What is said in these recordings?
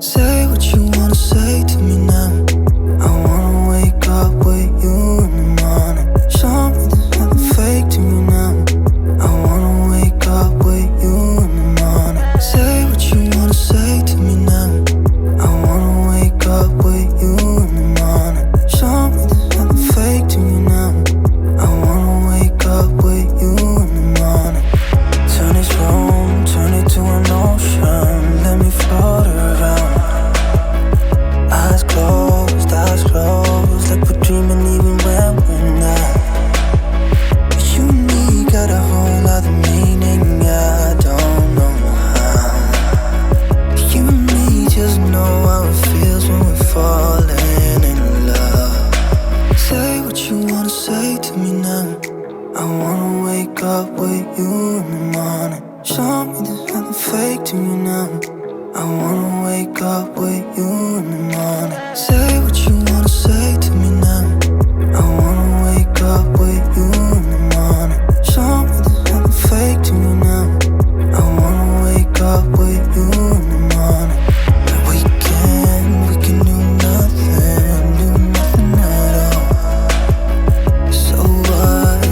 Say what you wanna say to me now. I wanna wake up with you in the morning. Show me there's nothing fake to me now. I wanna wake up with you in the morning. Say what you wanna say to me now. I wanna wake up with you in the morning. Show me there's nothing fake to me now. I wanna wake up with you in the morning. Turn this room, turn it to an ocean. Let me float around. Eyes closed, like we're dreaming even when we're not. You and me got a whole other meaning, I don't know how. You and me just know how it feels when we're falling in love. Say what you wanna say to me now. I wanna wake up with you in the morning. Show me there's nothing fake to me now. I wanna wake up with you in the morning. Say what you wanna say to me now. I wanna wake up with you in the morning. Show me there's nothing fake to me now. I wanna wake up with you in the morning. We can do nothing at all. So what,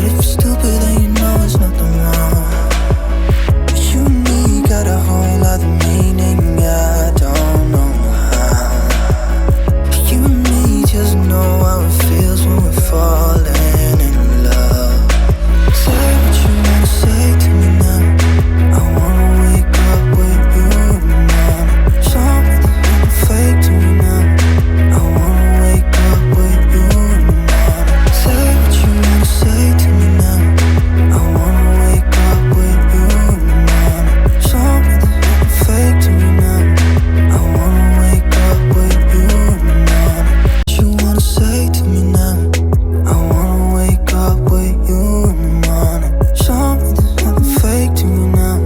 if you're stupid then you know there's nothing wrong. But you and me got a whole other meaning, I don't know how. You and me just know how it feels when we're falling in love. Say what you wanna say to me now. I wanna wake up with you in the morning. Show me there's nothing fake to me now. I wanna wake up with you in the morning. Say what you wanna say to me now. I wanna wake up with you in the morning. Show me there's nothing fake to me now. I wanna wake up with you in the morning. What you wanna say to me now. I wanna wake up with you in the morning. Show me there's nothing fake to me now.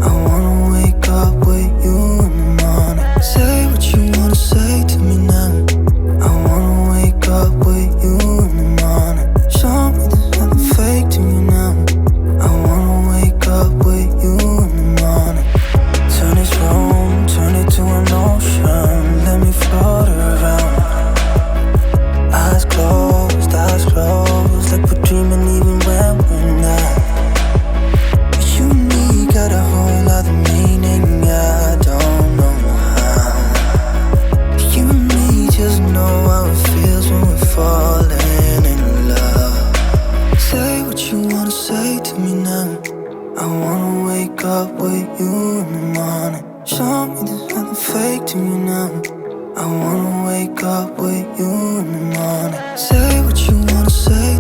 I wanna wake up with you in the morning. Say what you wanna say to me now. I wanna wake up with you in the morning. Show me there's nothing fake to me now. I wanna wake up with you in the morning. Turn this room, turn it to an ocean. Let me float around. Eyes closed, like we're dreaming even when we're not. But you and me got a whole other meaning, I don't know how. You and me just know how it feels when we're falling in love. Say what you wanna say to me now. I wanna wake up with you in the morning. Show me there's nothing fake to me now. I wanna wake up with you in the morning. Say what you wanna say